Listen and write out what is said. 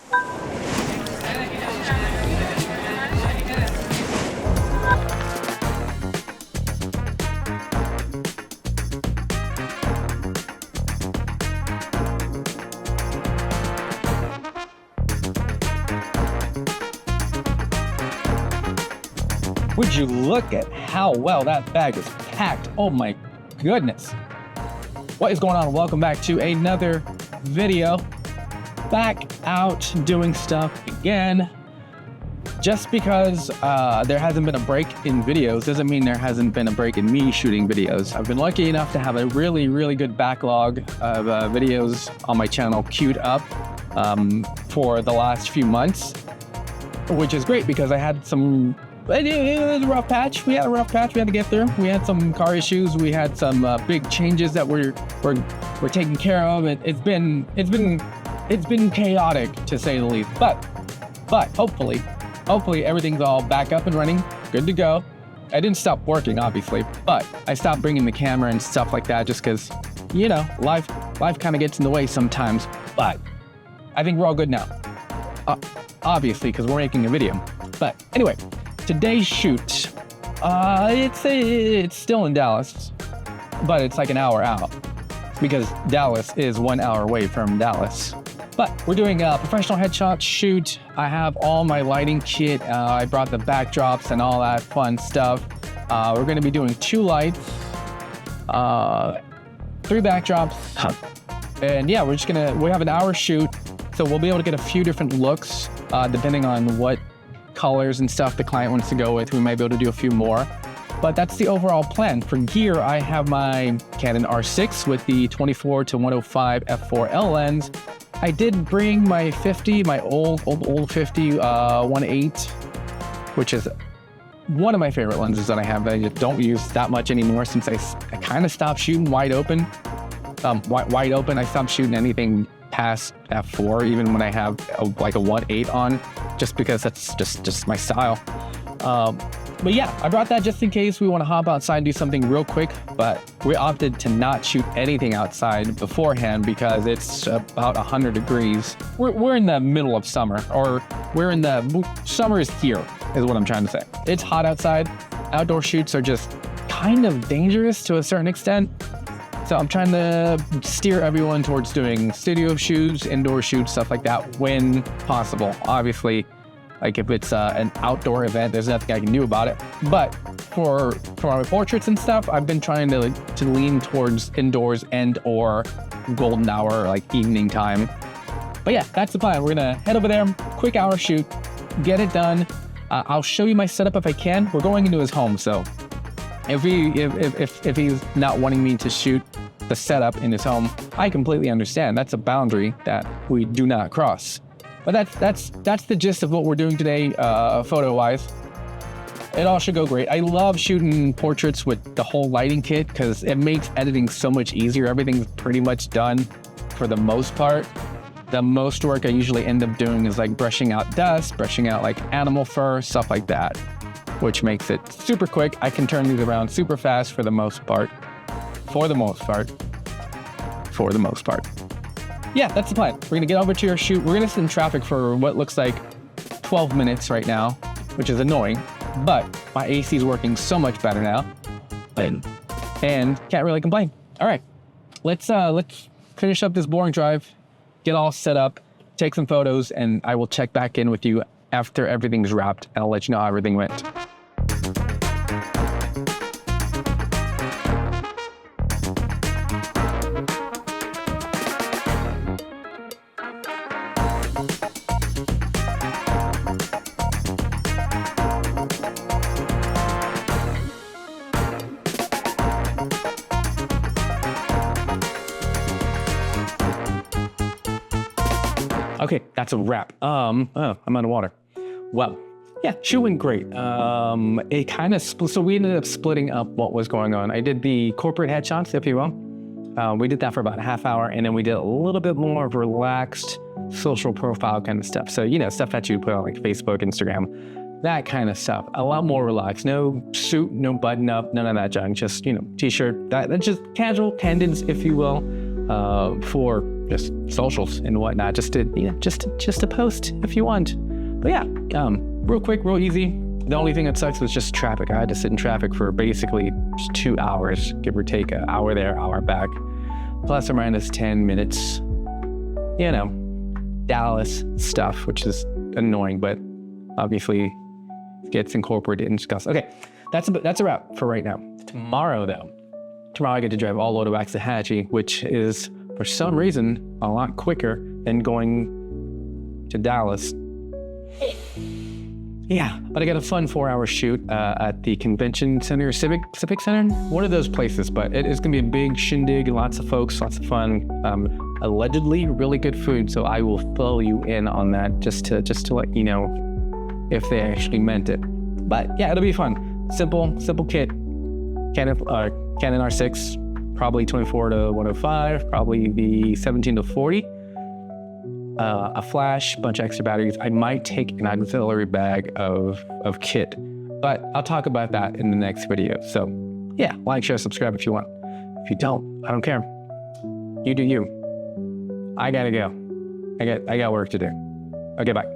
Would you look at how well that bag is packed? Oh my goodness. What is going on? Welcome back to another video. Back out doing stuff again. Just because there hasn't been a break in videos doesn't mean there hasn't been a break in me shooting videos. I've been lucky enough to have a really good backlog of videos on my channel queued up for the last few months, which is great because I had some. It was a rough patch. We had a rough patch we had to get through. We had some car issues. We had some big changes that we're taking care of. It's been chaotic to say the least. But hopefully everything's all back up and running, good to go. I didn't stop working, obviously, but I stopped bringing the camera and stuff like that just because, you know, life kind of gets in the way sometimes. But I think we're all good now, obviously, because we're making a video. But anyway. Today's shoot, it's still in Dallas, but it's like an hour out because Dallas is 1 hour away from Dallas. But we're doing a professional headshot shoot. I have all my lighting kit. I brought the backdrops and all that fun stuff. We're gonna be doing 2 lights, 3 backdrops, and yeah, we have an hour shoot, so we'll be able to get a few different looks depending on what colors and stuff the client wants to go with. We might be able to do a few more, but that's the overall plan. For gear, I have my Canon R6 with the 24-105 f4L lens. I did bring my 50, my old 50 1.8, which is one of my favorite lenses that I have that I just don't use that much anymore since I kind of stopped shooting wide open. I stopped shooting anything past f4, even when I have like a 1.8 on, just because that's just my style. But yeah, I brought that just in case we want to hop outside and do something real quick, but we opted to not shoot anything outside beforehand because it's about 100 degrees. We're in the middle of summer, or summer is here, is what I'm trying to say. It's hot outside. Outdoor shoots are just kind of dangerous to a certain extent. So I'm trying to steer everyone towards doing studio shoots, indoor shoots, stuff like that when possible. Obviously, like if it's an outdoor event, there's nothing I can do about it. But for my portraits and stuff, I've been trying to lean towards indoors and or golden hour, like evening time. But yeah, that's the plan. We're gonna head over there, quick hour shoot, get it done. I'll show you my setup if I can. We're going into his home, so if he's not wanting me to shoot the setup in his home, I completely understand. That's a boundary that we do not cross. But that's the gist of what we're doing today, photo-wise. It all should go great. I love shooting portraits with the whole lighting kit because it makes editing so much easier. Everything's pretty much done for the most part. The most work I usually end up doing is like brushing out dust, brushing out like animal fur, stuff like that, which makes it super quick. I can turn these around super fast for the most part. For the most part. Yeah, that's the plan. We're gonna get over to your shoot. We're gonna sit in traffic for what looks like 12 minutes right now, which is annoying, but my AC is working so much better now, and can't really complain. All right, let's finish up this boring drive, get all set up, take some photos, and I will check back in with you after everything's wrapped, and I'll let you know how everything went. Okay, that's a wrap. I'm out of water. Well, yeah, shoot went great. It kind of so we ended up splitting up what was going on. I did the corporate headshots, if you will. We did that for about a half hour, and then we did a little bit more of relaxed social profile kind of stuff. So, you know, stuff that you put on like Facebook, Instagram, that kind of stuff. A lot more relaxed. No suit, no button up, none of that junk. Just, you know, t-shirt. That's just casual, candid, if you will, for just socials and whatnot, just to post if you want. But yeah, real quick, real easy. The only thing that sucks was just traffic. I had to sit in traffic for basically just 2 hours, give or take an hour there, hour back, plus or minus 10 minutes. You know, Dallas stuff, which is annoying, but obviously gets incorporated and discussed. Okay, that's a wrap for right now. Tomorrow I get to drive all the way back to Hatchie, which is for some reason a lot quicker than going to Dallas. Yeah, but I got a fun 4-hour shoot at the Convention Center, Civic Center, one of those places. But it is gonna be a big shindig, lots of folks, lots of fun. Allegedly really good food, so I will fill you in on that just to let you know if they actually meant it. But yeah, it'll be fun. Simple kit. Canon R6, probably 24 to 105, probably the 17 to 40. A flash, bunch of extra batteries. I might take an auxiliary bag of kit, but I'll talk about that in the next video. So yeah, like, share, subscribe if you want. If you don't, I don't care. You do you. I gotta go. I got work to do. Okay, bye.